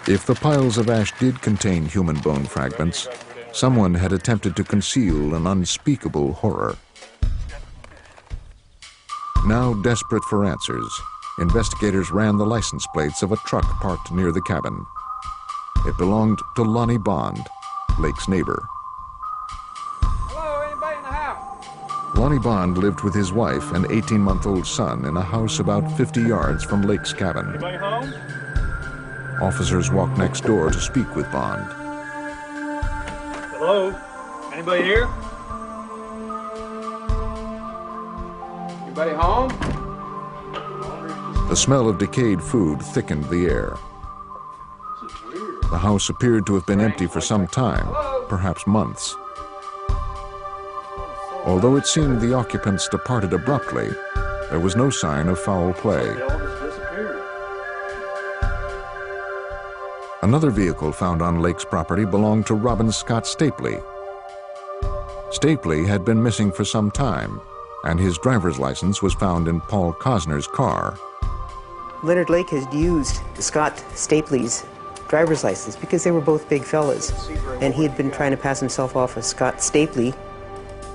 If the piles of ash did contain human bone fragments, someone had attempted to conceal an unspeakable horror. Now desperate for answers, investigators ran the license plates of a truck parked near the cabin. It belonged to Lonnie Bond, Lake's neighbor. Hello, anybody in the house? Lonnie Bond lived with his wife and 18-month-old son in a house about 50 yards from Lake's cabin. Anybody home? Officers walked next door to speak with Bond. Hello? Anybody here? Anybody home? The smell of decayed food thickened the air. The house appeared to have been empty for some time, perhaps months. Although it seemed the occupants departed abruptly, there was no sign of foul play. Another vehicle found on Lake's property belonged to Robin Scott Stapley. Stapley had been missing for some time, and his driver's license was found in Paul Cosner's car. Leonard Lake had used Scott Stapley's driver's license because they were both big fellas, and he had been trying to pass himself off as Scott Stapley.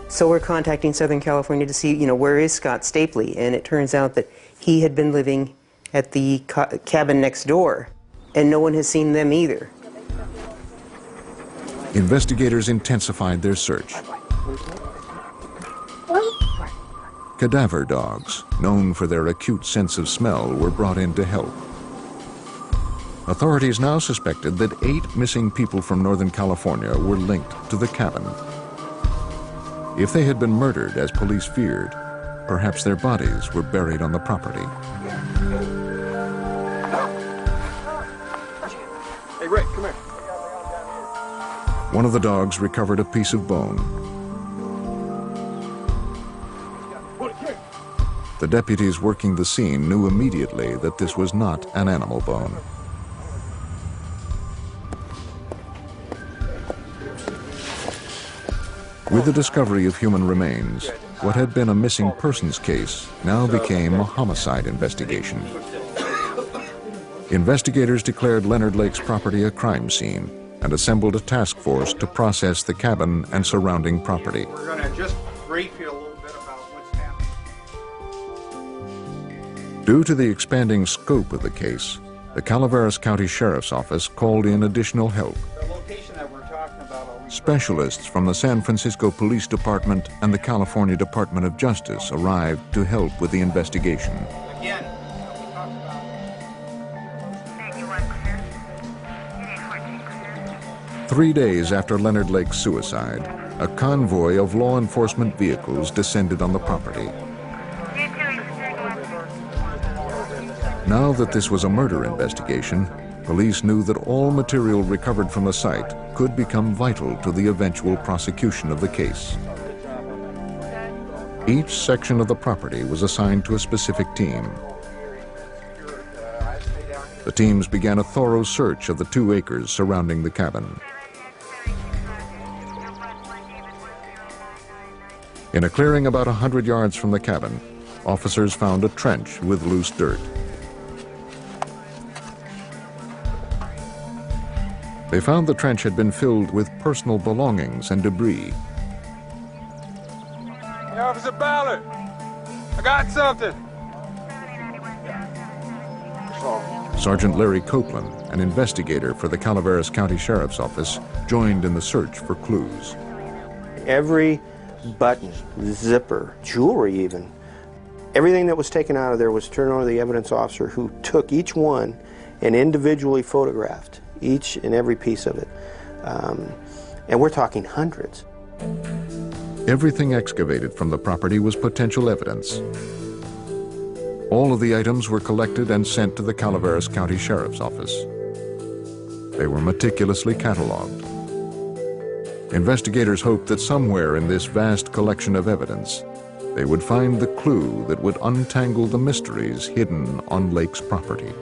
So we're contacting Southern California to see, where is Scott Stapley? And it turns out that he had been living at the cabin next door, and no one has seen them either. Investigators intensified their search. Cadaver dogs, known for their acute sense of smell, were brought in to help. Authorities now suspected that 8 missing people from Northern California were linked to the cabin. If they had been murdered, as police feared, perhaps their bodies were buried on the property. Hey, Rick, come here. One of the dogs recovered a piece of bone. The deputies working the scene knew immediately that this was not an animal bone. With the discovery of human remains, what had been a missing persons case now became a homicide investigation. Investigators declared Leonard Lake's property a crime scene and assembled a task force to process the cabin and surrounding property. We're going to just brief you a little bit about what's happening. Due to the expanding scope of the case, the Calaveras County Sheriff's Office called in additional help. The location that we're talking about, Specialists from the San Francisco Police Department and the California Department of Justice arrived to help with the investigation. again, 3 days after Leonard Lake's suicide, a convoy of law enforcement vehicles descended on the property. Now that this was a murder investigation, police knew that all material recovered from the site could become vital to the eventual prosecution of the case. Each section of the property was assigned to a specific team. The teams began a thorough search of the 2 acres surrounding the cabin. In a clearing about 100 yards from the cabin, officers found a trench with loose dirt. They found the trench had been filled with personal belongings and debris. Hey, Officer Ballard, I got something. Sergeant Larry Copeland, an investigator for the Calaveras County Sheriff's Office, joined in the search for clues. Every button, zipper, jewelry even, everything that was taken out of there was turned over to the evidence officer, who took each one and individually photographed each and every piece of it. And we're talking hundreds. Everything excavated from the property was potential evidence. All of the items were collected and sent to the Calaveras County Sheriff's Office. They were meticulously cataloged. Investigators hoped that somewhere in this vast collection of evidence, they would find the clue that would untangle the mysteries hidden on Lake's property.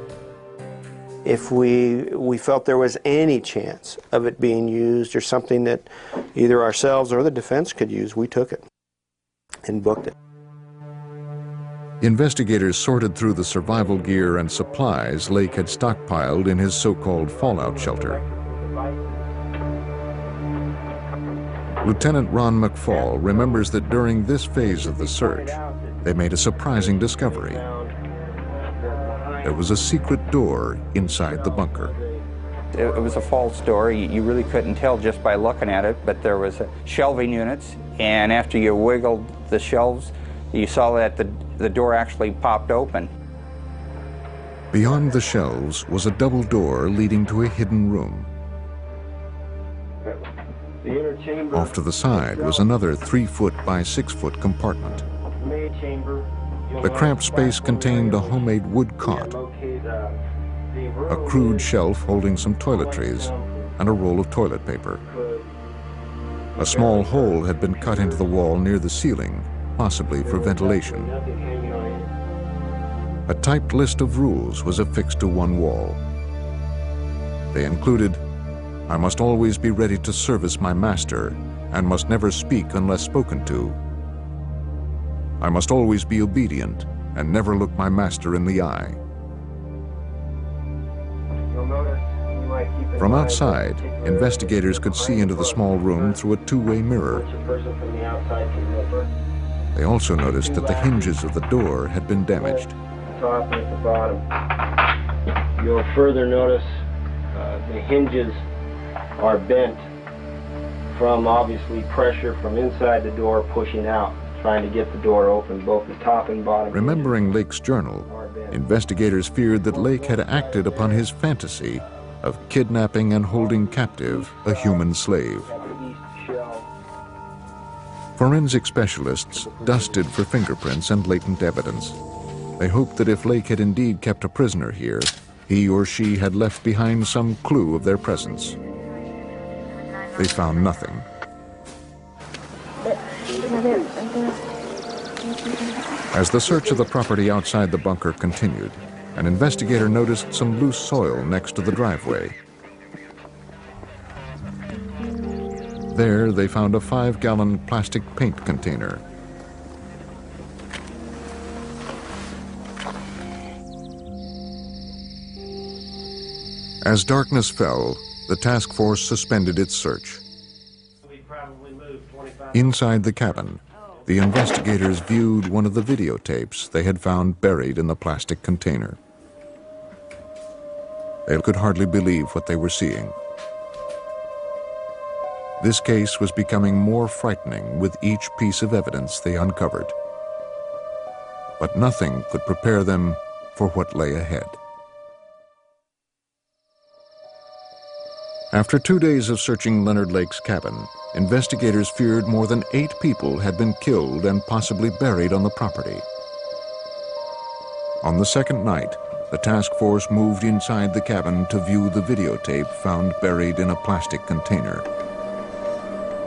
If we felt there was any chance of it being used or something that either ourselves or the defense could use, we took it and booked it. Investigators sorted through the survival gear and supplies Lake had stockpiled in his so-called fallout shelter. Lieutenant Ron McFall remembers that during this phase of the search, they made a surprising discovery. There was a secret door inside the bunker. It was a false door. You really couldn't tell just by looking at it, but there was shelving units, and after you wiggled the shelves, you saw that the door actually popped open. Beyond the shelves was a double door leading to a hidden room. Off to the side was another 3-foot by 6-foot compartment. The cramped space contained a homemade wood cot, a crude shelf holding some toiletries, and a roll of toilet paper. A small hole had been cut into the wall near the ceiling, possibly for ventilation. A typed list of rules was affixed to one wall. They included, "I must always be ready to service my master and must never speak unless spoken to. I must always be obedient and never look my master in the eye." From outside, investigators could see into the small room through a two-way mirror. They also noticed that the hinges of the door had been damaged. Top and at the bottom. You'll further notice the hinges are bent from obviously pressure from inside the door pushing out, trying to get the door open, both the top and bottom. Remembering Lake's journal, investigators feared that Lake had acted upon his fantasy of kidnapping and holding captive a human slave. Forensic specialists dusted for fingerprints and latent evidence. They hoped that if Lake had indeed kept a prisoner here, he or she had left behind some clue of their presence. They found nothing. As the search of the property outside the bunker continued, an investigator noticed some loose soil next to the driveway. There, they found a 5-gallon plastic paint container. As darkness fell, the task force suspended its search. Inside the cabin, the investigators viewed one of the videotapes they had found buried in the plastic container. They could hardly believe what they were seeing. This case was becoming more frightening with each piece of evidence they uncovered. But nothing could prepare them for what lay ahead. After 2 days of searching Leonard Lake's cabin, investigators feared more than 8 people had been killed and possibly buried on the property. On the second night, the task force moved inside the cabin to view the videotape found buried in a plastic container.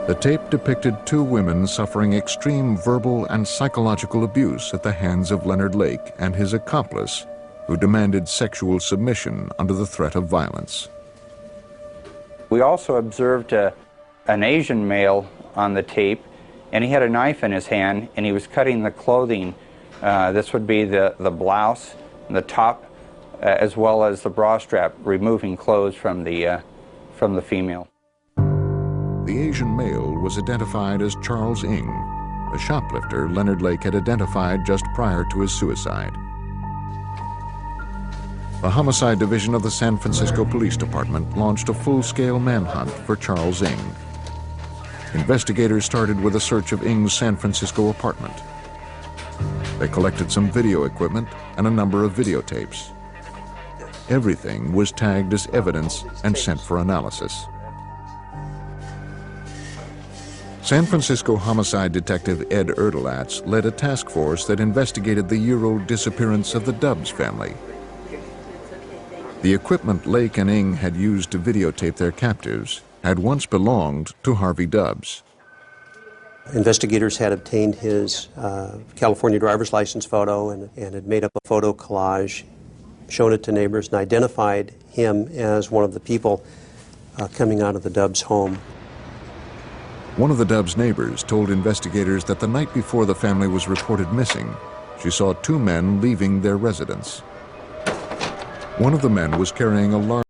The tape depicted 2 women suffering extreme verbal and psychological abuse at the hands of Leonard Lake and his accomplice, who demanded sexual submission under the threat of violence. We also observed an Asian male on the tape, and he had a knife in his hand, and he was cutting the clothing. This would be the blouse, the top, as well as the bra strap, removing clothes from the female. The Asian male was identified as Charles Ng, the shoplifter Leonard Lake had identified just prior to his suicide. The Homicide Division of the San Francisco Police Department launched a full-scale manhunt for Charles Ng. Investigators started with a search of Ng's San Francisco apartment. They collected some video equipment and a number of videotapes. Everything was tagged as evidence and sent for analysis. San Francisco homicide detective Ed Erdelatz led a task force that investigated the year-old disappearance of the Dubs family. The equipment Lake and Ng had used to videotape their captives had once belonged to Harvey Dubs. Investigators had obtained his California driver's license photo and had made up a photo collage, shown it to neighbors, and identified him as one of the people coming out of the Dubs home. One of the Dubs neighbors told investigators that the night before the family was reported missing, she saw two men leaving their residence. One of the men was carrying a large